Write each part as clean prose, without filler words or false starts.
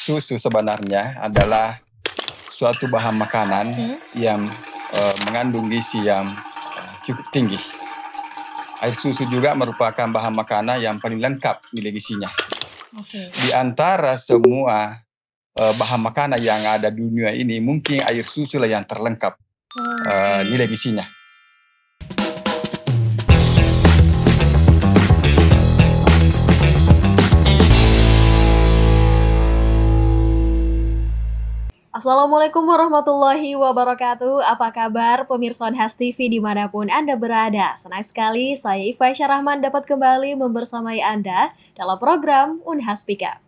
Susu sebenarnya adalah suatu bahan makanan yang mengandung gizi yang cukup tinggi. Air susu juga merupakan bahan makanan yang paling lengkap nilai gizinya. Di antara semua bahan makanan yang ada di dunia ini, mungkin air susu lah yang terlengkap nilai gizinya. Assalamualaikum warahmatullahi wabarakatuh. Apa kabar pemirsa Unhas TV dimanapun Anda berada? Senang sekali saya Iva Syarahman dapat kembali membersamai Anda dalam program Unhas Speak Up.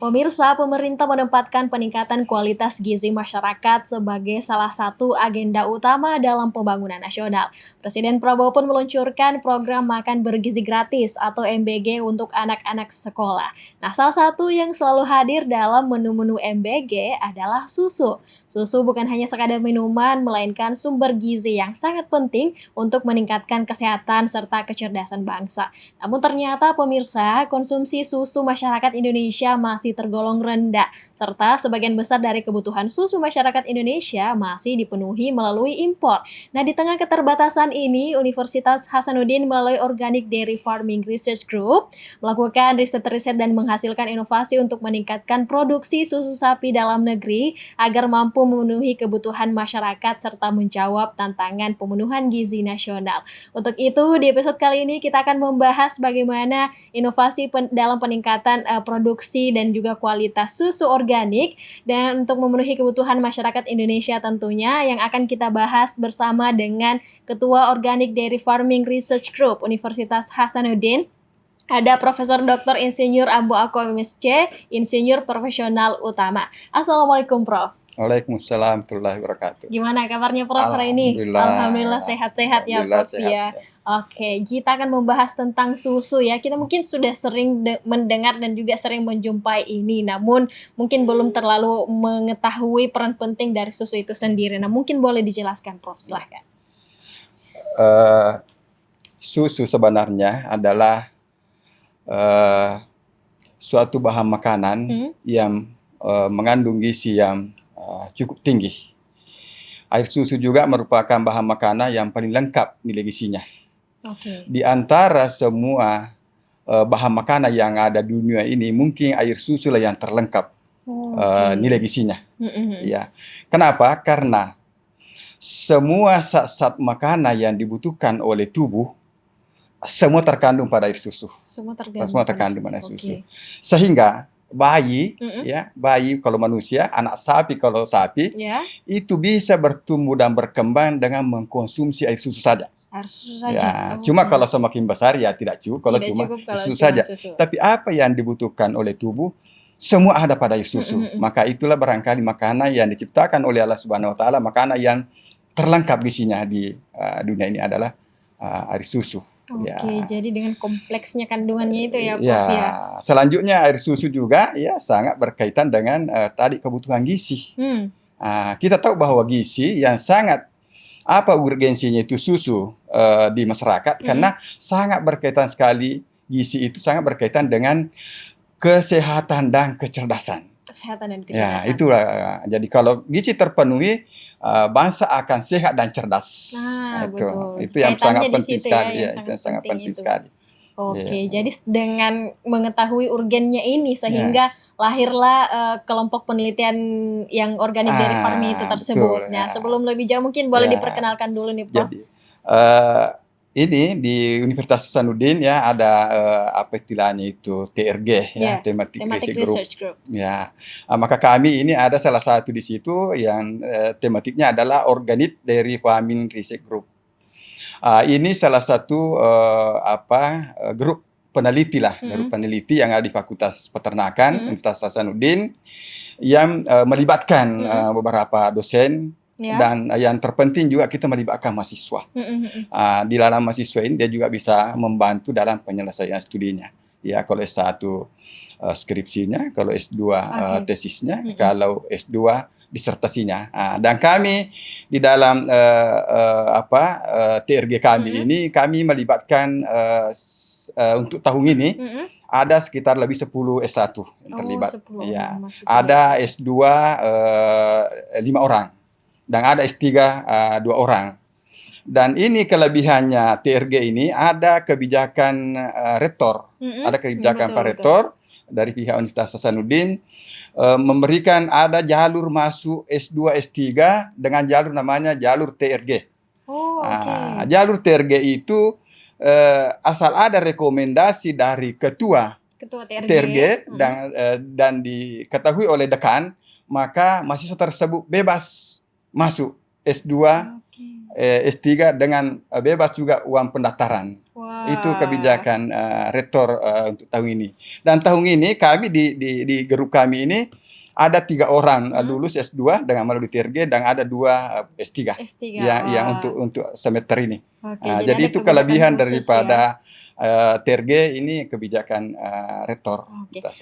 Pemirsa, pemerintah menempatkan peningkatan kualitas gizi masyarakat sebagai salah satu agenda utama dalam pembangunan nasional. Presiden Prabowo pun meluncurkan program makan bergizi gratis atau MBG untuk anak-anak sekolah. Nah, salah satu yang selalu hadir dalam menu-menu MBG adalah susu. Susu bukan hanya sekadar minuman, melainkan sumber gizi yang sangat penting untuk meningkatkan kesehatan serta kecerdasan bangsa. Namun ternyata pemirsa, konsumsi susu masyarakat Indonesia masih tergolong rendah, serta sebagian besar dari kebutuhan susu masyarakat Indonesia masih dipenuhi melalui impor. Nah, di tengah keterbatasan ini, Universitas Hasanuddin melalui Organic Dairy Farming Research Group melakukan riset-riset dan menghasilkan inovasi untuk meningkatkan produksi susu sapi dalam negeri agar mampu memenuhi kebutuhan masyarakat serta menjawab tantangan pemenuhan gizi nasional. Untuk itu, di episode kali ini kita akan membahas bagaimana inovasi dalam peningkatan produksi dan juga kualitas susu organik, dan untuk memenuhi kebutuhan masyarakat Indonesia tentunya yang akan kita bahas bersama dengan Ketua Organic Dairy Farming Research Group Universitas Hasanuddin. Ada Profesor Dr. Insinyur Ambo Ako MSc, Insinyur Profesional Utama. Assalamualaikum Prof. Waalaikumsalam warahmatullahi wabarakatuh. Gimana kabarnya Prof hari ini? Alhamdulillah sehat-sehat ya Prof ya. Oke, kita akan membahas tentang susu ya. Kita mungkin sudah sering mendengar dan juga sering menjumpai ini, namun mungkin belum terlalu mengetahui peran penting dari susu itu sendiri. Nah, mungkin boleh dijelaskan Prof, silahkan. Susu sebenarnya adalah suatu bahan makanan yang mengandung gizi yang cukup tinggi. Air susu juga merupakan bahan makanan yang paling lengkap nilai gizinya. Di antara semua bahan makanan yang ada di dunia ini, mungkin air susu lah yang terlengkap nilai gizinya. Ya. Kenapa? Karena semua zat-zat makanan yang dibutuhkan oleh tubuh semua terkandung pada air susu. Semua terkandung pada air susu. Sehingga bayi, ya, bayi kalau manusia, anak sapi kalau sapi, itu bisa bertumbuh dan berkembang dengan mengkonsumsi air susu saja. Air susu saja. Ya, cuma kalau semakin besar ya tidak cukup, kalau cuma susu saja. Tapi apa yang dibutuhkan oleh tubuh semua ada pada air susu. Maka itulah barangkali makanan yang diciptakan oleh Allah Subhanahu wa taala, makanan yang terlengkap gizinya di dunia ini adalah air susu. Jadi dengan kompleksnya kandungannya itu ya Prof ya. Selanjutnya air susu juga ya sangat berkaitan dengan tadi kebutuhan gizi. Kita tahu bahwa gizi yang sangat urgensinya itu susu di masyarakat karena sangat berkaitan sekali, gizi itu sangat berkaitan dengan kesehatan dan kecerdasan. Ya, itulah. Jadi kalau gizi terpenuhi, bangsa akan sehat dan cerdas. Itu yang sangat penting sekali. Itu yang sangat penting sekali. Jadi dengan mengetahui urgennya ini sehingga lahirlah kelompok penelitian yang organic dairy farming itu tersebut. Betul, sebelum lebih jauh mungkin boleh diperkenalkan dulu nih Prof. Jadi, ini di Universitas Hasanuddin ya ada apa istilahnya itu TRG ya, Thematic Research Group. Ya, maka kami ini ada salah satu di situ yang tematiknya adalah Organic Dairy Farming Research Group. Ini salah satu grup peneliti lah, grup peneliti yang ada di Fakultas Peternakan Universitas Hasanuddin yang melibatkan beberapa dosen. Dan yang terpenting juga kita melibatkan mahasiswa. Di dalam mahasiswa ini dia juga bisa membantu dalam penyelesaian studinya. Ya, kalau S1 skripsinya, kalau S2 tesisnya, kalau S2 disertasinya. Dan kami di dalam TRG kami ini kami melibatkan untuk tahun ini ada sekitar lebih 10 S1 yang terlibat. 10 Ya. orang mahasiswa Ada S1. S2 5 orang dan ada S3 2 orang. Dan ini kelebihannya TRG ini ada kebijakan rektor, ada kebijakan Pak Rektor dari pihak Universitas Hasanuddin memberikan ada jalur masuk S2 S3 dengan jalur namanya jalur TRG. Jalur TRG itu asal ada rekomendasi dari ketua TRG dan diketahui oleh dekan, maka mahasiswa tersebut bebas masuk S2 S3 dengan bebas juga uang pendaftaran. Itu kebijakan rektor untuk tahun ini. Dan tahun ini kami di grup kami ini ada 3 orang lulus S2 dengan melalui TRG dan ada 2 S3. Yang untuk semester ini. Jadi itu kelebihan daripada TRG ini kebijakan rektor.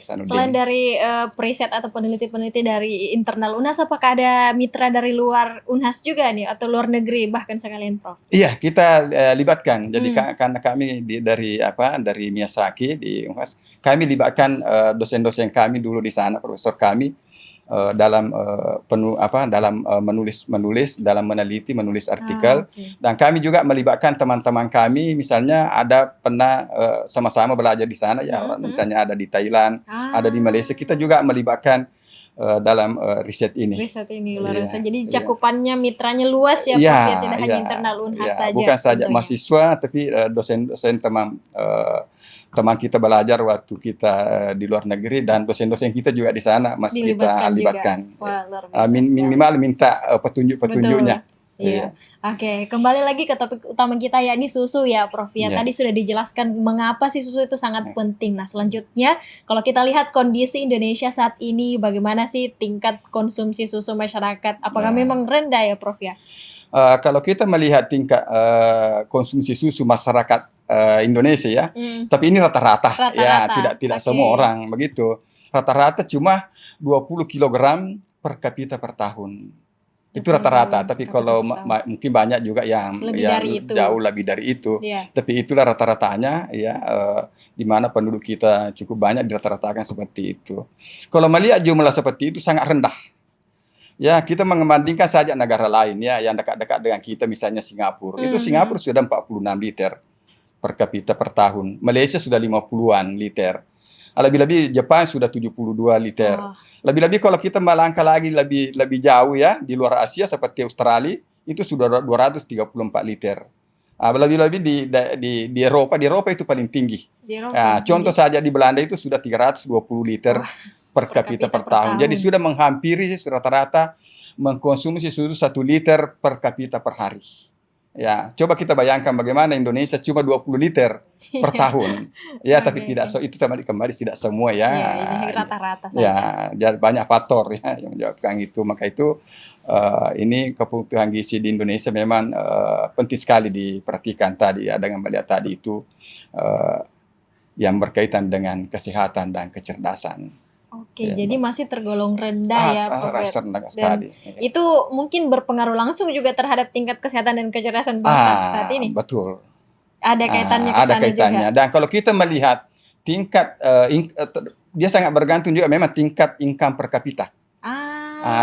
Selain dari periset atau peneliti-peneliti dari internal UNHAS, apakah ada mitra dari luar UNHAS juga nih atau luar negeri bahkan sekalian, Prof? Iya, kita libatkan. Jadi karena kami dari Miyazaki di UNHAS, kami libatkan dosen-dosen kami dulu di sana, profesor kami dalam menulis, dalam meneliti, menulis artikel. Dan kami juga melibatkan teman-teman kami, misalnya ada pernah sama-sama belajar di sana ya, misalnya ada di Thailand, ada di Malaysia, kita juga melibatkan dalam riset ini. Luar biasa. Jadi cakupannya mitranya luas ya, Prof, ya, tidak hanya internal UNHAS saja. Bukan saja mahasiswa, tapi dosen-dosen teman kita belajar waktu kita di luar negeri, dan dosen-dosen kita juga di sana masih kita libatkan. Wah, luar biasa minimal minta petunjuk-petunjuknya. Iya. Oke, kembali lagi ke topik utama kita, yakni susu ya, Prof. Tadi sudah dijelaskan mengapa sih susu itu sangat penting. Nah, selanjutnya kalau kita lihat kondisi Indonesia saat ini, bagaimana sih tingkat konsumsi susu masyarakat? Apakah memang rendah ya, Prof ya? Kalau kita melihat tingkat konsumsi susu masyarakat Indonesia ya, tapi ini rata-rata ya, tidak semua orang begitu. Rata-rata cuma 20 kg per kapita per tahun. Itu rata-rata, tapi kalau mungkin banyak juga yang jauh lebih dari itu. Tapi itulah rata-ratanya ya, di mana penduduk kita cukup banyak dirata-ratakan seperti itu. Kalau melihat jumlah seperti itu sangat rendah. Ya, kita membandingkan saja negara lain ya yang dekat-dekat dengan kita, misalnya Singapura. Itu Singapura sudah 46 liter per kapita per tahun. Malaysia sudah 50-an liter. Lebih-lebih Jepang sudah 72 liter. Lebih-lebih kalau kita melangkah lagi lebih jauh ya, di luar Asia seperti Australia, itu sudah 234 liter. Lebih-lebih di Eropa itu paling tinggi. Contoh saja di Belanda itu sudah 320 liter per kapita per tahun. Jadi sudah menghampiri rata-rata mengkonsumsi susu 1 liter per kapita per hari. Ya, coba kita bayangkan bagaimana Indonesia cuma 20 liter per tahun. Ya, tapi tidak itu kembali tidak semua ya. Ini rata-rata saja. Ya, jadi banyak faktor ya yang menyebabkan itu. Maka itu ini kebutuhan gizi di Indonesia memang penting sekali diperhatikan tadi ya, dengan melihat tadi itu yang berkaitan dengan kesehatan dan kecerdasan. Jadi masih tergolong rendah ya, Prof. Dan itu mungkin berpengaruh langsung juga terhadap tingkat kesehatan dan kecerdasan bangsa saat ini. Betul. Ada kaitannya ke ada sana kaitannya juga. Dan kalau kita melihat tingkat dia sangat bergantung juga memang tingkat income per kapita.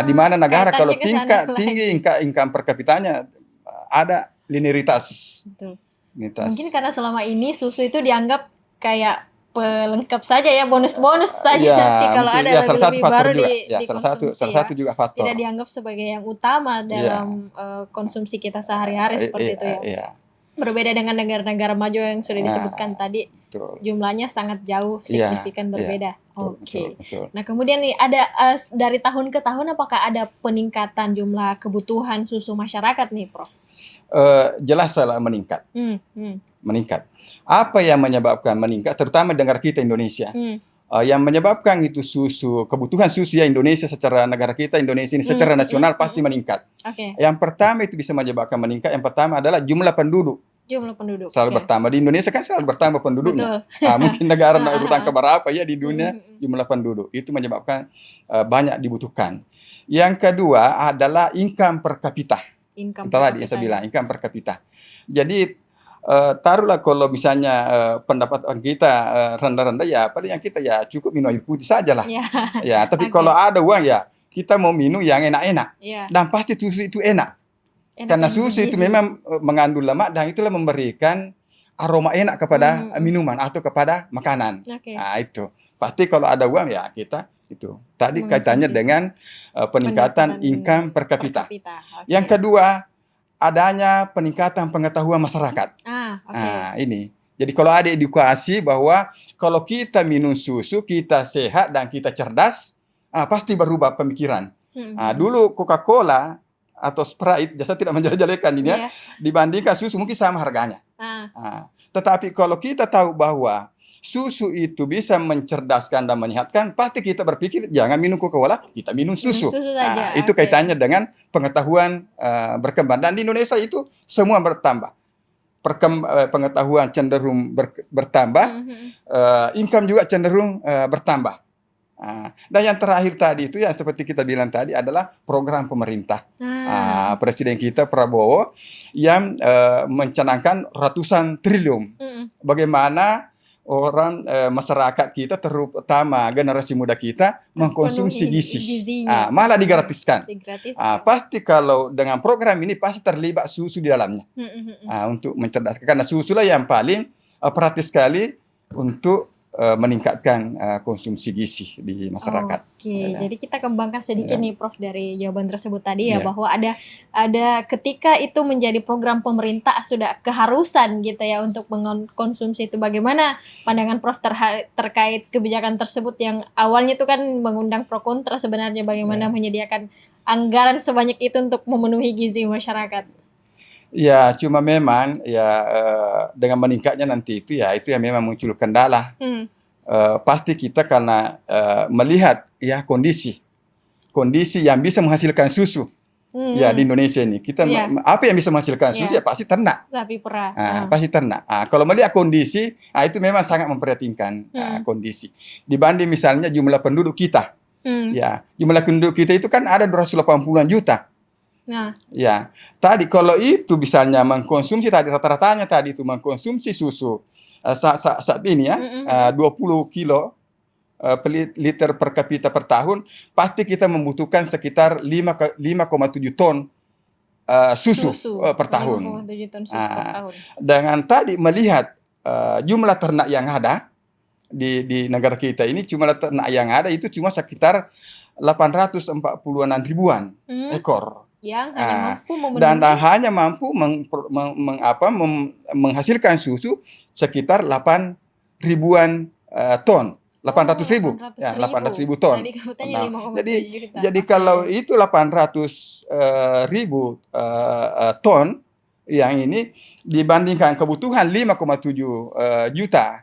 Di mana negara kalau tinggi income per kapitanya ada linearitas. Betul. Mungkin karena selama ini susu itu dianggap kayak pelengkap saja ya, bonus-bonus saja nanti kalau ada lebih baru dikonsumsi. Salah satu juga faktor. Tidak dianggap sebagai yang utama dalam konsumsi kita sehari-hari seperti itu ya. Berbeda dengan negara-negara maju yang sudah disebutkan tadi, jumlahnya sangat jauh, signifikan berbeda. Oke. Nah, kemudian nih ada dari tahun ke tahun apakah ada peningkatan jumlah kebutuhan susu masyarakat nih, Prof? Jelas salah meningkat. Meningkat. Apa yang menyebabkan meningkat, terutama di negara kita Indonesia? Yang menyebabkan itu kebutuhan susu ya Indonesia secara negara kita Indonesia ini secara nasional pasti meningkat. Yang pertama itu bisa menyebabkan meningkat. Yang pertama adalah jumlah penduduk. Selalu bertambah di Indonesia kan selalu bertambah penduduknya. Mungkin negara urutan keberapa ya di dunia jumlah penduduk itu menyebabkan banyak dibutuhkan. Yang kedua adalah income per kapita. Income Itu per tadi yang kapita saya ya. bilang, income per kapita. Jadi taruhlah kalau misalnya pendapatan kita rendah-rendah, ya paling yang kita ya cukup minum air putih sajalah. Ya. Ya, tapi Oke. kalau ada uang ya kita mau minum yang enak-enak. Ya. Dan pasti susu itu enak. Enak Karena dan susu itu bergizi. memang mengandung lemak dan itulah memberikan aroma enak kepada minuman atau kepada makanan. Oke. Nah, itu. Pasti kalau ada uang ya kita itu. Tadi Mengonsumsi kaitannya dengan peningkatan pendapatan income per kapita. Oke. Yang kedua, adanya peningkatan pengetahuan masyarakat. Oke. Nah, ini. Jadi kalau ada edukasi bahwa kalau kita minum susu, kita sehat dan kita cerdas, pasti berubah pemikiran. Dulu Coca-Cola atau Sprite, jasa tidak menjelek-jelekan ini ya, dibandingkan susu mungkin sama harganya. Tetapi kalau kita tahu bahwa susu itu bisa mencerdaskan dan menyehatkan, pasti kita berpikir jangan minum Coca-Cola, kita minum susu. Susu saja. Itu kaitannya dengan pengetahuan berkembang. Dan di Indonesia itu semua bertambah. Pengetahuan cenderung bertambah, income juga cenderung bertambah. Dan yang terakhir tadi itu yang seperti kita bilang tadi adalah program pemerintah. Presiden kita Prabowo yang mencanangkan ratusan triliun. Bagaimana orang masyarakat kita, terutama generasi muda kita, mengkonsumsi gizi. Malah digratiskan. Pasti kalau dengan program ini pasti terlibat susu di dalamnya. Untuk mencerdaskan, karena susu lah yang paling praktis sekali untuk meningkatkan konsumsi gizi di masyarakat. Jadi kita kembangkan sedikit nih Prof dari jawaban tersebut tadi ya, bahwa ada ketika itu menjadi program pemerintah sudah keharusan gitu ya untuk mengkonsumsi itu. Bagaimana pandangan Prof terkait kebijakan tersebut yang awalnya itu kan mengundang pro kontra sebenarnya, bagaimana menyediakan anggaran sebanyak itu untuk memenuhi gizi masyarakat? Ya, cuma memang ya dengan meningkatnya nanti itu ya memang muncul kendala. Pasti kita karena melihat ya kondisi yang bisa menghasilkan susu ya di Indonesia ini. Kita apa yang bisa menghasilkan susu ya pasti ternak. Sapi perah. Pasti ternak. Kalau melihat kondisi, itu memang sangat memprihatinkan kondisi. Dibanding misalnya jumlah penduduk kita. Ya, jumlah penduduk kita itu kan ada 280-an juta. Ya, tadi kalau itu misalnya mengkonsumsi tadi rata-ratanya tadi itu mengkonsumsi susu saat ini ya 20 kilo per liter per kapita per tahun, pasti kita membutuhkan sekitar 5,7 ton susu per tahun. 5,7 ton susu per tahun. Dengan tadi melihat jumlah ternak yang ada di negara kita ini, jumlah ternak yang ada itu cuma sekitar 840-an ribuan ekor. Yang hanya mampu memenuhi dan hanya mampu menghasilkan susu sekitar 8 ribuan ton, 800 ribu, 800 ribu ton. Jadi kalau itu 800 ribu ton yang ini dibandingkan kebutuhan 5,7 juta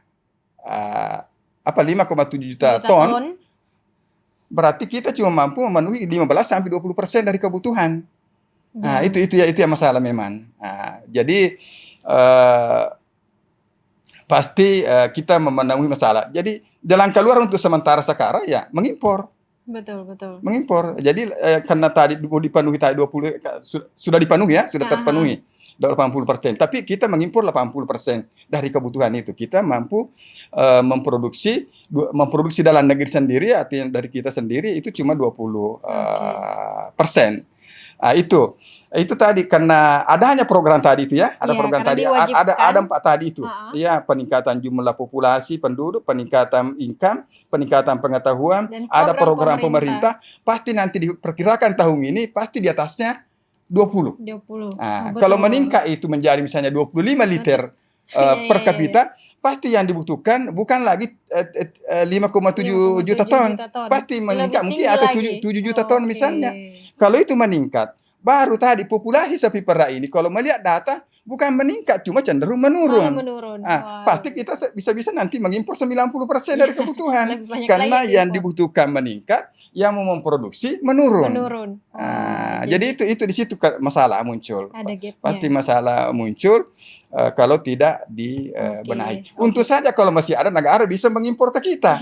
5,7 juta ton. Berarti kita cuma mampu memenuhi 15-20% dari kebutuhan. Itu yang masalah memang. Jadi pasti kita memenuhi masalah. Jadi jalan keluar untuk sementara sekarang ya mengimpor. Betul. Mengimpor. Jadi karena tadi dipenuhi tadi 20 sudah dipenuhi ya, sudah terpenuhi 80%. Tapi kita mengimpor 80% dari kebutuhan itu. Kita mampu memproduksi dalam negeri sendiri, artinya dari kita sendiri itu cuma 20%. Itu tadi karena adanya program tadi itu ya, program tadi ada 4 tadi itu. Ya, peningkatan jumlah populasi penduduk, peningkatan income, peningkatan pengetahuan, ada program pemerintah. Pasti nanti diperkirakan tahun ini pasti di atasnya 20. Kalau meningkat itu menjadi misalnya 25 liter per kapita, pasti yang dibutuhkan bukan lagi 5,7 juta ton. Pasti meningkat mungkin atau 7 juta ton misalnya. Kalau itu meningkat, baru tadi populasi sapi perah ini kalau melihat data bukan meningkat, cuma cenderung menurun. Pasti kita bisa nanti mengimpor 90% dari kebutuhan. Karena yang dibutuhkan meningkat, yang mau memproduksi menurun. Menurun. Jadi itu di situ masalah muncul. Ada gapnya. Pasti masalah muncul kalau tidak dibenahi. Untung saja kalau masih ada negara bisa mengimpor ke kita.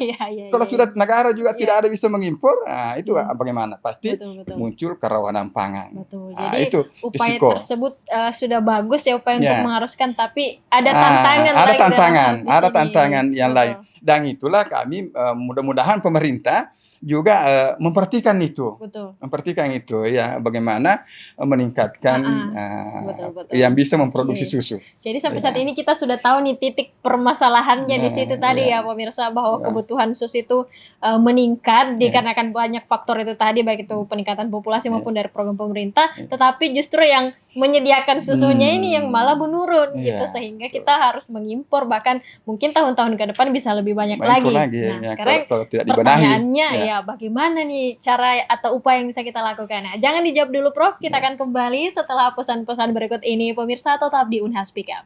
Kalau sudah negara juga tidak ada bisa mengimpor, itu bagaimana? Pasti muncul kerawanan pangan. Betul. Jadi itu upaya risiko tersebut sudah bagus ya upaya untuk mengharuskan, tapi ada tantangan ada lain tantangan, dalam hal ada di sini. tantangan yang lain. Dan itulah kami mudah-mudahan pemerintah juga memperhatikan itu, memperhatikan itu ya, bagaimana meningkatkan yang bisa memproduksi susu. Jadi sampai saat ini kita sudah tahu nih titik permasalahannya di situ tadi ya pemirsa, bahwa kebutuhan susu itu meningkat dikarenakan banyak faktor itu tadi, baik itu peningkatan populasi maupun dari program pemerintah, tetapi justru yang menyediakan susunya ini yang malah menurun gitu, sehingga kita harus mengimpor, bahkan mungkin tahun-tahun ke depan bisa lebih banyak lagi. Nah, sekarang kalau tidak dibenahi, pertanyaannya bagaimana nih cara atau upaya yang bisa kita lakukan? Nah, jangan dijawab dulu Prof, kita akan kembali setelah pesan-pesan berikut ini. Pemirsa, tetap di Unhas Speak Up.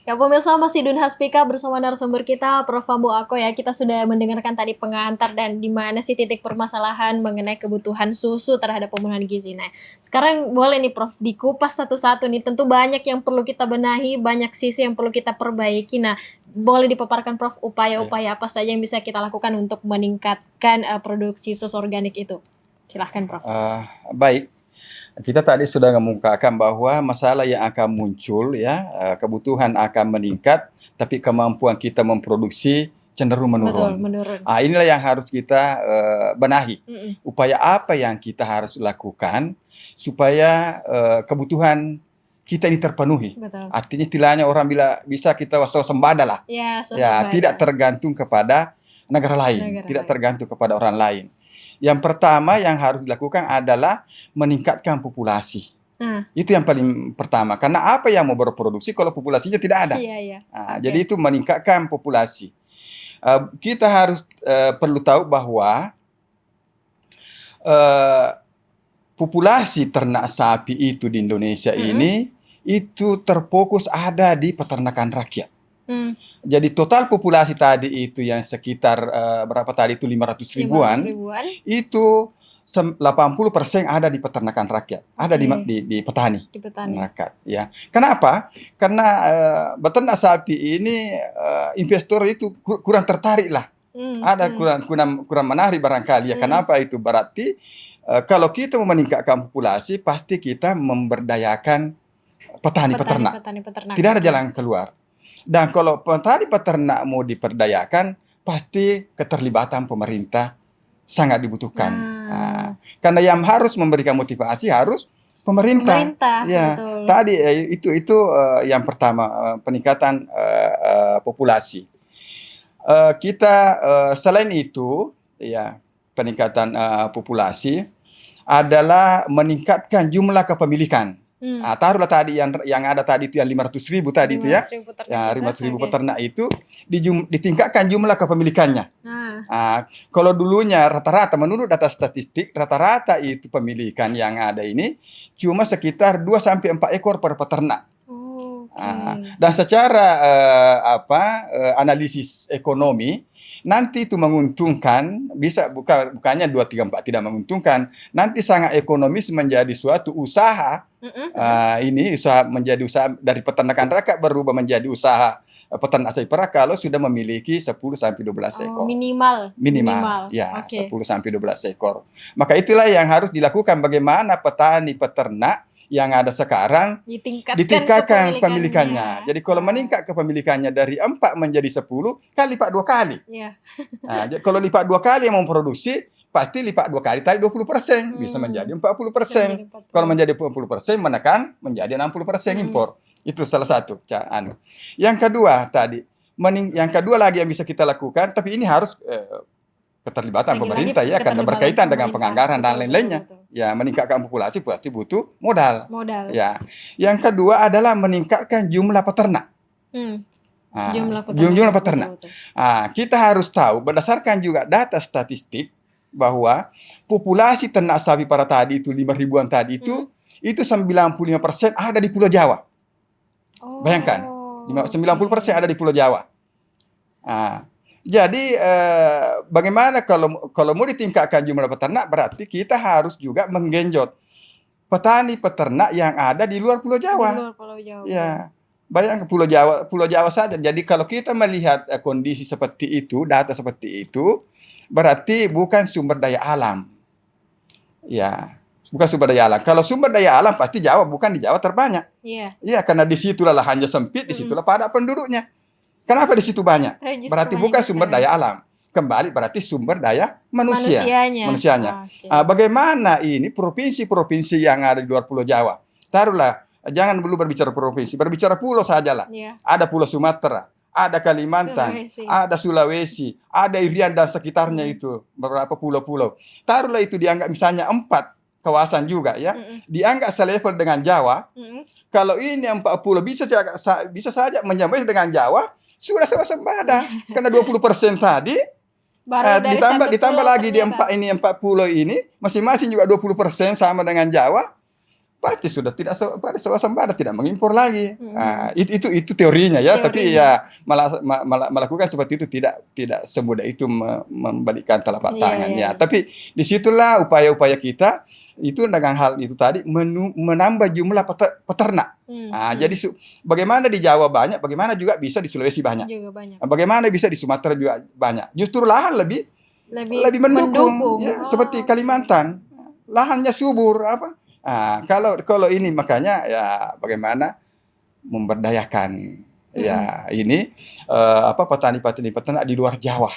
Ya pemirsa, masih Dunhas Speak Up bersama narasumber kita Prof. Ambo Ako ya. Kita sudah mendengarkan tadi pengantar dan di mana sih titik permasalahan mengenai kebutuhan susu terhadap pemenuhan gizi. Nah, sekarang boleh nih Prof dikupas satu-satu nih. Tentu banyak yang perlu kita benahi, banyak sisi yang perlu kita perbaiki. Nah, boleh dipaparkan Prof upaya-upaya apa saja yang bisa kita lakukan untuk meningkatkan produksi susu organik itu? Silahkan Prof. Baik. Kita tadi sudah mengemukakan bahwa masalah yang akan muncul ya, kebutuhan akan meningkat, tapi kemampuan kita memproduksi cenderung menurun. Inilah yang harus kita benahi. Upaya apa yang kita harus lakukan supaya kebutuhan kita ini terpenuhi. Artinya istilahnya orang bisa kita swasembada lah. Tidak tergantung kepada negara lain, tidak tergantung kepada orang lain. Yang pertama yang harus dilakukan adalah meningkatkan populasi. Itu yang paling pertama. Karena apa yang mau berproduksi kalau populasinya tidak ada? Jadi itu meningkatkan populasi. Kita harus perlu tahu bahwa populasi ternak sapi itu di Indonesia ini itu terfokus ada di peternakan rakyat. Jadi total populasi tadi itu yang sekitar berapa tadi itu 500 ribuan, itu 80% ada di peternakan rakyat, ada di petani. Rakyat, ya. Kenapa? Karena beternak sapi ini investor itu kurang tertarik lah. Ada kurang menarik barangkali ya. Kenapa itu? Berarti kalau kita mau meningkatkan populasi pasti kita memberdayakan petani peternak. Tidak ada jalan keluar. Dan kalau petani peternak mau diperdayakan, pasti keterlibatan pemerintah sangat dibutuhkan. Karena yang harus memberikan motivasi harus pemerintah. Ya, betul. Tadi itu yang pertama, peningkatan populasi. Kita selain itu, ya peningkatan populasi adalah meningkatkan jumlah kepemilikan. Taruhlah tadi yang ada tadi itu yang 500.000 tadi itu ya. 500.000 Ya, 500.000 Oke. peternak itu ditingkatkan jumlah kepemilikannya. Nah, Kalau dulunya rata-rata menurut data statistik rata-rata itu pemilikan yang ada ini cuma sekitar 2 sampai 4 ekor per peternak. Dan secara analisis ekonomi nanti itu menguntungkan, bisa bukannya 2, 3, 4 tidak menguntungkan, nanti sangat ekonomis menjadi suatu usaha. Ini menjadi usaha dari peternakan rakyat berubah menjadi usaha peternak sapi perah kalau sudah memiliki 10 sampai 12 ekor. Minimal. Ya, okay. 10 sampai 12 ekor. Maka itulah yang harus dilakukan, bagaimana petani peternak yang ada sekarang ditingkatkan kepemilikannya. Jadi kalau meningkat kepemilikannya dari 4 menjadi 10, kan lipat 2 kali. Kalau lipat 2 kali yang memproduksi, pasti lipat 2 kali tadi 20%, bisa menjadi 40%. Kalau menjadi 40% menekan menjadi 60% impor. Itu salah satu. Yang kedua tadi, yang kedua lagi yang bisa kita lakukan, tapi ini harus keterlibatan pemerintah ya, karena berkaitan dengan penganggaran dan lain-lainnya. Ya, meningkatkan populasi pasti butuh modal. Ya. Yang kedua adalah meningkatkan jumlah peternak. Jumlah peternak. Kita harus tahu berdasarkan juga data statistik bahwa populasi ternak sapi perah tadi itu 5.000-an tadi itu 95% ada di Pulau Jawa. Bayangkan, 90% ada di Pulau Jawa. Jadi bagaimana kalau mau ditingkatkan jumlah peternak, berarti kita harus juga menggenjot petani peternak yang ada di luar Pulau Jawa. Ya, bayangkan Pulau Jawa saja. Jadi kalau kita melihat kondisi seperti itu, data seperti itu, berarti bukan sumber daya alam. Ya, bukan sumber daya alam. Kalau sumber daya alam pasti Jawa, bukan di Jawa terbanyak. Iya, karena di situlah lahannya sempit, di situlah padat penduduknya. Kenapa di situ banyak? Berarti bukan sumber daya alam. Kembali berarti sumber daya manusianya. Bagaimana ini provinsi-provinsi yang ada di luar Pulau Jawa? Taruhlah, jangan dulu berbicara provinsi, berbicara pulau sajalah. Ada Pulau Sumatera, ada Kalimantan, ada Sulawesi, ada Irian dan sekitarnya itu, beberapa pulau-pulau. Taruhlah itu dianggap misalnya 4 kawasan juga ya, dianggap selevel dengan Jawa. Kalau ini 4 pulau bisa saja menyamai dengan Jawa, sudah swasembada. Karena 20% tadi ditambah lagi di 4 pulau ini, masing-masing juga 20% sama dengan Jawa, pasti sudah tidak swasembada, tidak mengimpor lagi. Itu teorinya ya, tapi ya melakukan seperti itu tidak semudah itu membalikkan telapak tangan ya. Tapi disitulah upaya-upaya kita itu dengan hal itu tadi menambah jumlah peternak. Jadi bagaimana di Jawa banyak, bagaimana juga bisa di Sulawesi banyak. Bagaimana bisa di Sumatera juga banyak. Justru lahan lebih mendukung. Ya, seperti Kalimantan, lahannya subur apa. Kalau ini makanya ya bagaimana memberdayakan ya ini petani-petani peternak di luar Jawa.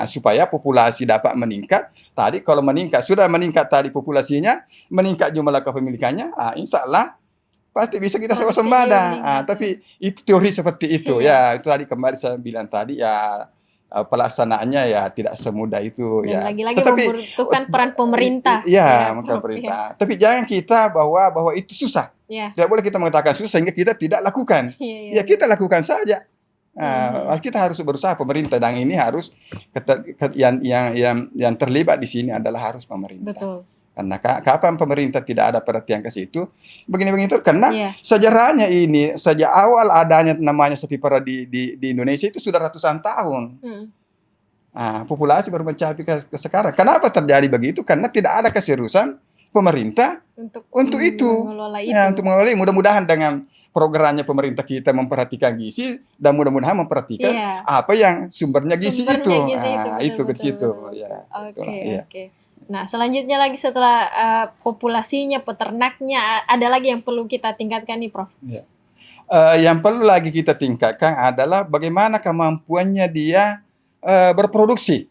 Supaya populasi dapat meningkat. Tadi kalau sudah meningkat tadi populasinya, meningkat jumlah kepemilikannya, insya Allah pasti bisa kita swasembada. Tapi itu teori seperti itu ya. Itu tadi kembali saya bilang tadi ya, pelaksanaannya ya tidak semudah itu. Dan lagi-lagi membutuhkan peran pemerintah. Pemerintah. Tapi jangan kita bahwa itu susah. Tidak boleh kita mengatakan susah sehingga kita tidak lakukan. Ya kita lakukan saja. Kita harus berusaha, pemerintah, dan ini harus yang terlibat di sini adalah harus pemerintah. Betul. Karena kapan pemerintah tidak ada perhatian ke situ, begini karena sejarahnya ini sejak awal adanya namanya sapi perah di Indonesia itu sudah ratusan tahun. Populasi baru mencapai ke sekarang. Kenapa terjadi begitu? Karena tidak ada keseriusan pemerintah untuk itu. Untuk mengelola. Mudah-mudahan dengan programnya pemerintah kita memperhatikan gizi, dan mudah-mudahan memperhatikan apa yang sumbernya gizi itu. Itu ke situ. Oke. Nah, selanjutnya lagi setelah populasinya, peternaknya, ada lagi yang perlu kita tingkatkan nih, Prof? Yang perlu lagi kita tingkatkan adalah bagaimana kemampuannya dia berproduksi.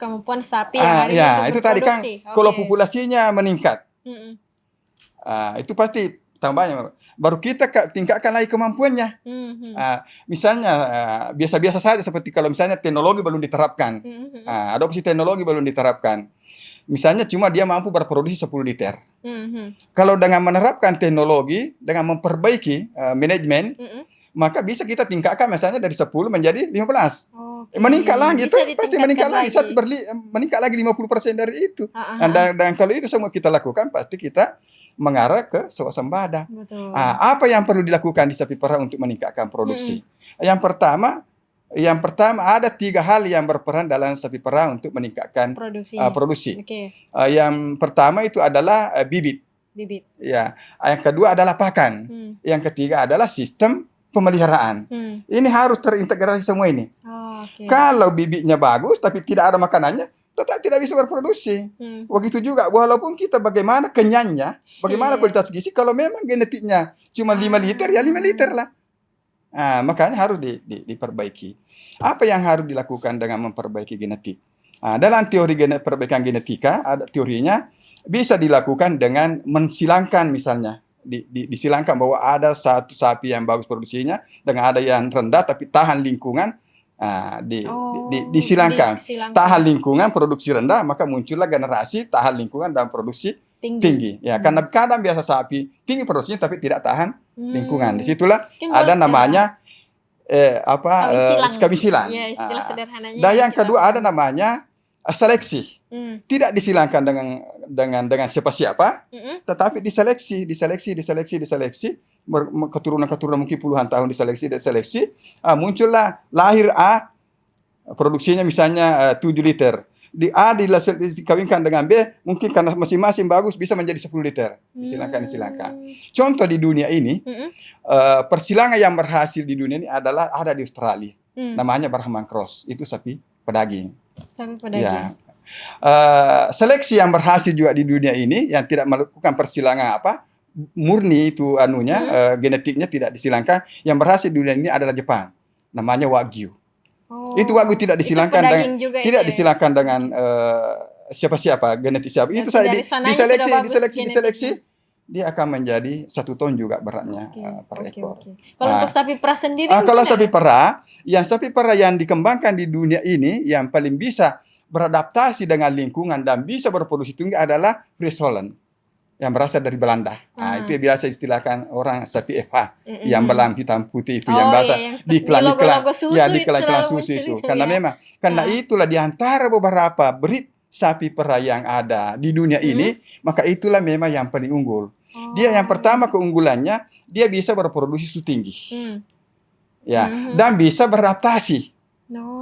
Kemampuan sapi yang hari itu itu tadi kan kalau populasinya meningkat, itu pasti tambahnya. Baru kita tingkatkan lagi kemampuannya. Misalnya biasa-biasa saja seperti kalau misalnya teknologi belum diterapkan, adopsi teknologi belum diterapkan. Misalnya cuma dia mampu berproduksi 10 liter. Mhm. Kalau dengan menerapkan teknologi, dengan memperbaiki manajemen, Mhm. maka bisa kita tingkatkan misalnya dari 10 menjadi 15. Oke. Meningkat lagi, Bisa itu pasti meningkat ditingkatkan lagi. meningkat lagi 50% dari itu. Heeh, Dan kalau itu semua kita lakukan, pasti kita mengarah ke swasembada. betul. Apa yang perlu dilakukan di sapi perah untuk meningkatkan produksi? Yang pertama ada 3 hal yang berperan dalam sapi perah untuk meningkatkan Produksinya. produksi. Oke. Yang pertama itu adalah bibit. Bibit. Ya. Yang kedua adalah pakan. Yang ketiga adalah sistem pemeliharaan. Ini harus terintegrasi semua ini. Oh, oke. Kalau bibitnya bagus tapi tidak ada makanannya, tetap tidak bisa berproduksi. Begitu juga walaupun kita bagaimana kenyangnya, bagaimana kualitas gizi, kalau memang genetiknya cuma 5 liter, ya 5 liter lah. Makanya harus diperbaiki. Apa yang harus dilakukan dengan memperbaiki genetik? Dalam teori perbaikan genetika, ada teorinya bisa dilakukan dengan mensilangkan misalnya. Disilangkan bahwa ada satu sapi yang bagus produksinya, dengan ada yang rendah tapi tahan lingkungan. Disilangkan. Tahan lingkungan, produksi rendah, maka muncullah generasi tahan lingkungan dan produksi tinggi. Ya, karena kadang biasa sapi tinggi produksinya tapi tidak tahan lingkungan. Disitulah ada namanya kawin silang. Ya, istilah sederhananya. Dan yang kedua ada namanya seleksi. Tidak disilangkan dengan siapa-siapa, tetapi diseleksi, keturunan mungkin puluhan tahun diseleksi, muncullah lahir A, produksinya misalnya 7 liter. Di A dikawinkan dengan B, mungkin karena masing-masing bagus bisa menjadi 10 liter. Disilangkan. Contoh di dunia ini, persilangan yang berhasil di dunia ini adalah ada di Australia. Namanya Brahman Cross, itu sapi pedaging. Sapi pedaging. Ya. Seleksi yang berhasil juga di dunia ini yang tidak melakukan persilangan murni itu genetiknya tidak disilangkan, yang berhasil di dunia ini adalah Jepang, namanya Wagyu. Itu Wagyu tidak disilangkan disilangkan dengan siapa-siapa, genetik siapa. Itu saya diseleksi, dia akan menjadi 1 ton juga beratnya per ekor. Kalau untuk sapi perah sendiri, kalau sapi perah yang dikembangkan di dunia ini yang paling bisa beradaptasi dengan lingkungan dan bisa berproduksi tinggi adalah Friesholland yang berasal dari Belanda. Itu yang biasa istilahkan orang sapi FH yang belang hitam putih itu yang biasa di iklan susu itu. Karena itulah di antara beberapa breed sapi perah yang ada di dunia ini, maka itulah memang yang paling unggul. Dia yang pertama keunggulannya, dia bisa berproduksi susu tinggi. Dan bisa beradaptasi.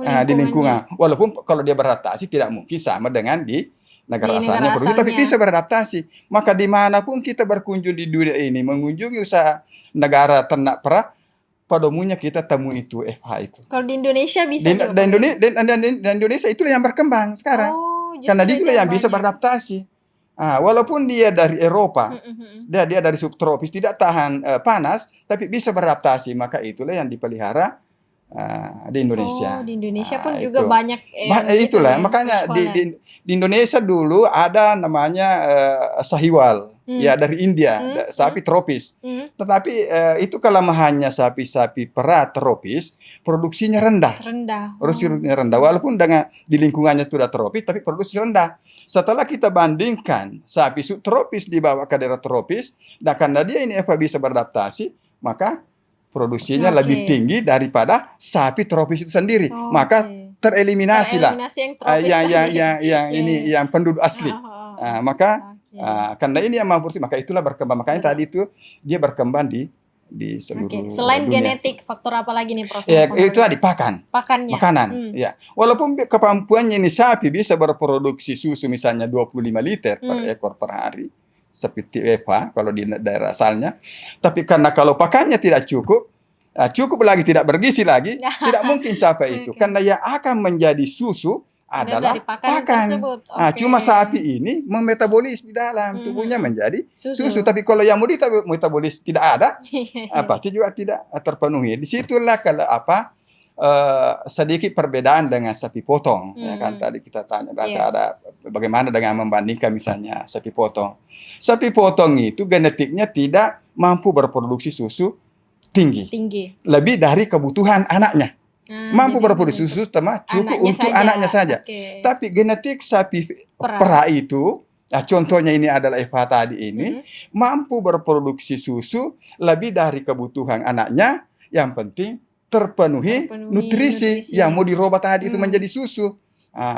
Di lingkungan. Walaupun kalau dia beradaptasi tidak mungkin sama dengan di negara asalnya, tapi bisa beradaptasi. Maka dimanapun kita berkunjung di dunia ini, mengunjungi usaha negara ternak perah, pada umumnya kita temu itu FH itu. Kalau di Indonesia bisa juga. Dan Indonesia itulah yang berkembang sekarang. Karena dia yang bisa beradaptasi. Walaupun dia dari Eropa, dia dari subtropis, tidak tahan panas, tapi bisa beradaptasi. Maka itulah yang dipelihara di Indonesia. Di Indonesia pun juga banyak. Itulah makanya di Indonesia dulu ada namanya Sahiwal, ya dari India, sapi tropis. Tetapi itu kelemahannya sapi-sapi perah tropis, produksinya rendah. Produksinya rendah. Walaupun di lingkungannya sudah tropis, tapi produksi rendah. Setelah kita bandingkan sapi subtropis dibawa ke daerah tropis, dan karena dia ini bisa beradaptasi, maka produksinya lebih tinggi daripada sapi tropis itu sendiri. Maka tereliminasi lah yang penduduk asli. Karena ini yang mampu, maka itulah berkembang. Makanya tadi itu dia berkembang di seluruh Selain dunia. genetik, faktor apa lagi nih Prof? Itu tadi pakannya. Makanan. Ya. Walaupun kemampuannya ini sapi bisa berproduksi susu misalnya 25 liter per ekor per hari. Seperti Eva kalau di daerah asalnya, tapi karena kalau pakannya tidak cukup lagi tidak bergizi lagi, tidak mungkin capai itu. Karena yang akan menjadi susu adalah pakan. Cuma sapi ini memetabolis di dalam tubuhnya menjadi susu. Tapi kalau yang metabolis tidak ada, pasti juga tidak terpenuhi. Disitulah kalau sedikit perbedaan dengan sapi potong. Ya kan tadi kita tanya ada bagaimana dengan membandingkan misalnya sapi potong. Sapi potong itu genetiknya tidak mampu berproduksi susu tinggi. Lebih dari kebutuhan anaknya. Mampu jadi berproduksi susu, cukup anaknya untuk saja. anaknya saja. Oke. Tapi genetik sapi Perah. perah itu, nah contohnya ini adalah Eva tadi ini, Mm-mm. mampu berproduksi susu lebih dari kebutuhan anaknya. Yang penting terpenuhi nutrisi yang mau dirubah tadi itu menjadi susu.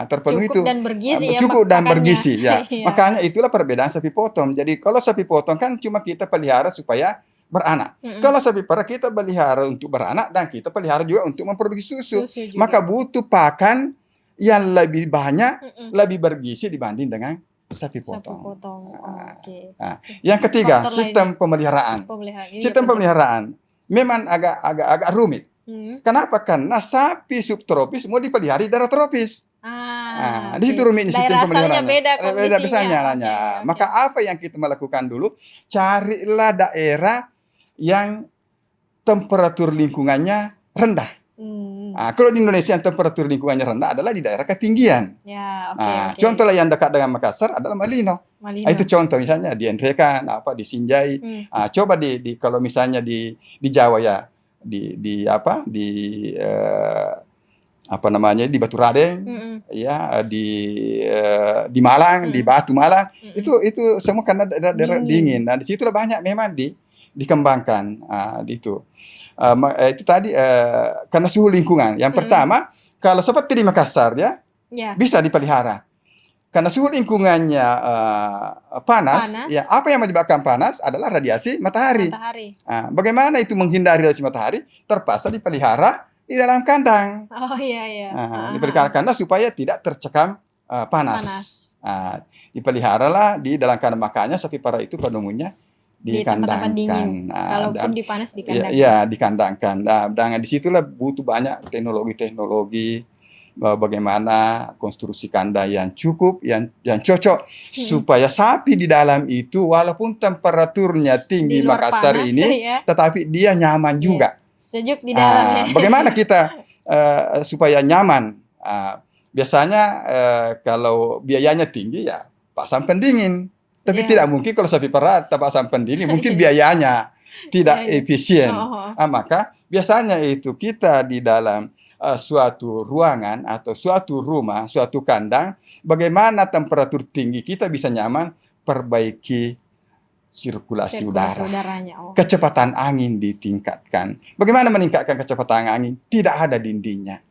Terpenuhi Cukup itu dan bergizi ya cukup dan pakannya. bergizi ya. Iya. Makanya itulah perbedaan sapi potong. Jadi kalau sapi potong kan cuma kita pelihara supaya beranak. Mm-mm. Kalau sapi perah kita pelihara untuk beranak dan kita pelihara juga untuk memproduksi susu. Susu juga. Maka butuh pakan yang lebih banyak, Mm-mm. lebih bergizi dibanding dengan sapi Sapi potong. potong. Oke. Yang ketiga, Faktor sistem lainnya. pemeliharaan. Ini Sistem penting. pemeliharaan memang agak rumit. Kenapa? Karena sapi subtropis mau dipelihara di daerah tropis. Di situ rumitnya sistem pemeliharaannya pemeliharaannya. beda kondisinya. Besarnya. Oke. Maka apa yang kita melakukan dulu? Carilah daerah yang temperatur lingkungannya rendah. Kalau di Indonesia yang temperatur lingkungannya rendah adalah di daerah ketinggian. Ya, oke. Contoh yang dekat dengan Makassar adalah Malino. Itu contoh misalnya di Nrekan, di Sinjai. Coba kalau misalnya di Jawa ya, di Batu Raden, ya di Malang, di Batu Malang, itu semua karena daerah dingin. Nah, di situlah banyak memang dikembangkan itu. Itu tadi karena suhu lingkungan. Yang pertama, kalau seperti di Makassar ya, bisa dipelihara. Karena suhu lingkungannya panas, ya apa yang menyebabkan panas adalah radiasi matahari. Bagaimana itu menghindari radiasi matahari? Terpaksa dipelihara di dalam kandang. Dipelihara kandang supaya tidak tercekam panas. Dipeliharalah di dalam kandang, makanya sapi perah itu pada umumnya dikandangkan. Kalaupun dipanas dikandangkan. Ya, dikandangkan. Dan disitulah butuh banyak teknologi bagaimana konstruksi kandang yang cukup, yang cocok supaya sapi di dalam itu walaupun temperaturnya tinggi Makassar panas, ini, tetapi dia nyaman juga. Sejuk di dalamnya. Bagaimana kita supaya nyaman? Biasanya kalau biayanya tinggi ya pasang pendingin. Tapi tidak mungkin kalau sapi perah pasang pendingin, mungkin biayanya tidak efisien. Maka biasanya itu kita di dalam suatu ruangan atau suatu rumah, suatu kandang, bagaimana temperatur tinggi kita bisa nyaman, perbaiki sirkulasi udaranya. Kecepatan angin ditingkatkan. Bagaimana meningkatkan kecepatan angin? Tidak ada dindingnya.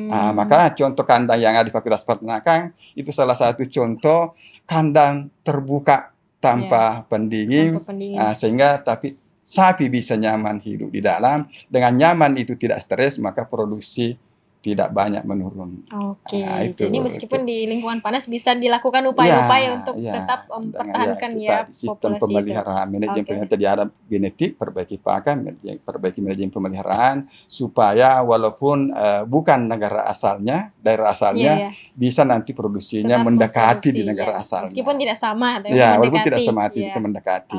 Maka contoh kandang yang ada di Fakultas Peternakan itu salah satu contoh kandang terbuka tanpa pendingin, sehingga sapi bisa nyaman hidup di dalam. Dengan nyaman itu tidak stres, maka produksi tidak banyak menurun. Jadi meskipun di lingkungan panas bisa dilakukan upaya-upaya untuk tetap mempertahankan sistem pemeliharaan, manajemen pemeliharaan tadi ada genetik, perbaiki pakan, perbaiki manajemen pemeliharaan supaya walaupun bukan negara asalnya, daerah asalnya bisa nanti produksinya tetap mendekati di negara asalnya. Meskipun tidak sama, tapi walaupun tidak sama bisa mendekati.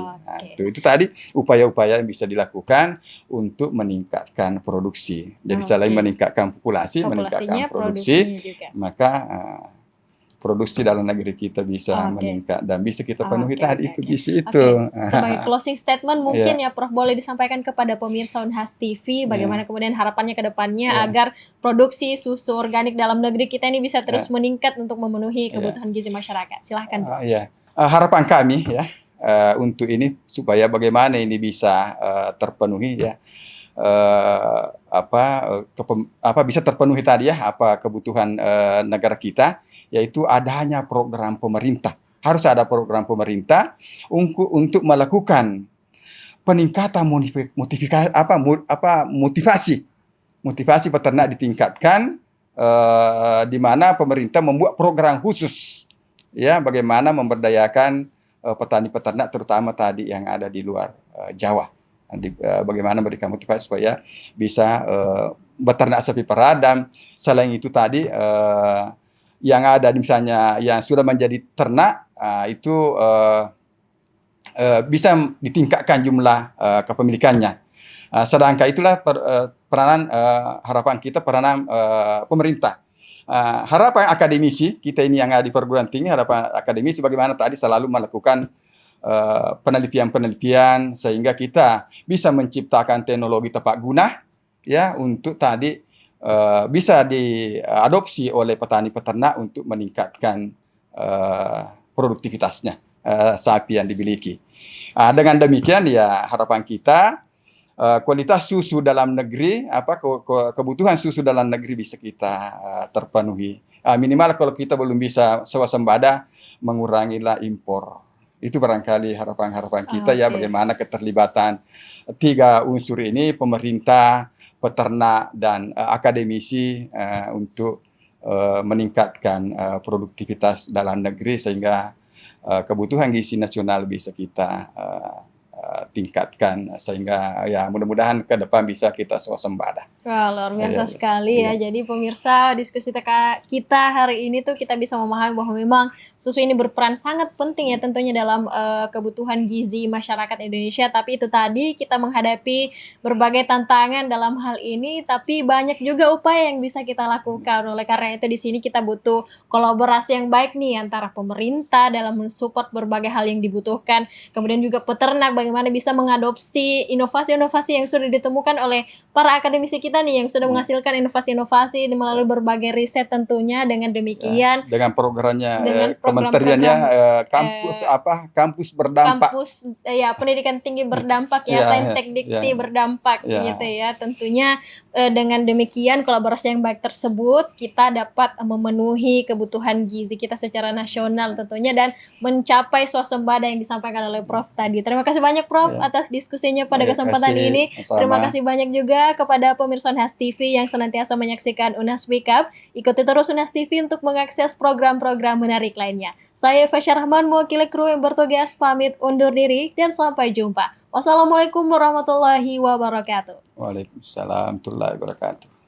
Itu tadi upaya-upaya yang bisa dilakukan untuk meningkatkan produksi. Jadi selain meningkatkan populasinya meningkatkan produksi, maka produksi dalam negeri kita bisa meningkat dan bisa kita penuhi tadi itu gizi itu. Sebagai closing statement mungkin ya Prof boleh disampaikan kepada pemirsa Unhas TV bagaimana kemudian harapannya ke depannya agar produksi susu organik dalam negeri kita ini bisa terus meningkat untuk memenuhi kebutuhan gizi masyarakat. Silahkan Prof. Harapan kami ya untuk ini supaya bagaimana ini bisa terpenuhi ya. Bisa terpenuhi tadi ya kebutuhan negara kita, yaitu adanya program pemerintah. Harus ada program pemerintah untuk melakukan peningkatan motivasi peternak ditingkatkan, di mana pemerintah membuat program khusus ya bagaimana memberdayakan petani peternak terutama tadi yang ada di luar Jawa. Bagaimana memberikan motivasi supaya bisa beternak sapi perah, dan selain itu tadi yang ada misalnya yang sudah menjadi ternak itu bisa ditingkatkan jumlah kepemilikannya. Sedangkan itulah peranan harapan kita, peranan pemerintah. Harapan akademisi kita ini yang ada di perguruan tinggi, harapan akademisi bagaimana tadi selalu melakukan penelitian sehingga kita bisa menciptakan teknologi tepat guna ya untuk tadi bisa diadopsi oleh petani peternak untuk meningkatkan produktivitasnya sapi yang dimiliki. Dengan demikian ya harapan kita kualitas susu dalam negeri, kebutuhan susu dalam negeri bisa kita terpenuhi. Minimal kalau kita belum bisa swasembada, mengurangilah impor. Itu barangkali harapan-harapan kita ya, bagaimana keterlibatan 3 unsur ini, pemerintah, peternak, dan akademisi untuk meningkatkan produktivitas dalam negeri sehingga kebutuhan gizi nasional bisa kita tingkatkan sehingga ya mudah-mudahan ke depan bisa kita swasembada. Wah, luar biasa sekali ya. Jadi pemirsa, diskusi kita hari ini tuh kita bisa memahami bahwa memang susu ini berperan sangat penting ya tentunya dalam kebutuhan gizi masyarakat Indonesia. Tapi itu tadi kita menghadapi berbagai tantangan dalam hal ini, tapi banyak juga upaya yang bisa kita lakukan. Oleh karena itu di sini kita butuh kolaborasi yang baik nih antara pemerintah dalam mensupport berbagai hal yang dibutuhkan, kemudian juga peternak bagaimana bisa mengadopsi inovasi-inovasi yang sudah ditemukan oleh para akademisi kita nih yang sudah menghasilkan inovasi-inovasi melalui berbagai riset tentunya. Dengan demikian dengan programnya kementeriannya kampus berdampak, pendidikan tinggi berdampak ya, Saintek Dikti berdampak gitu ya. Tentunya dengan demikian kolaborasi yang baik tersebut kita dapat memenuhi kebutuhan gizi kita secara nasional tentunya dan mencapai swasembada yang disampaikan oleh Prof tadi. Terima kasih banyak Prof atas diskusinya pada kesempatan ini. Terima kasih banyak juga kepada pemirsa Unas TV yang senantiasa menyaksikan Unas Speak Up. Ikuti terus Unas TV untuk mengakses program-program menarik lainnya. Saya Fasya Rahman, mewakili kru yang bertugas pamit undur diri dan sampai jumpa. Wassalamualaikum warahmatullahi wabarakatuh. Waalaikumsalam warahmatullahi wabarakatuh.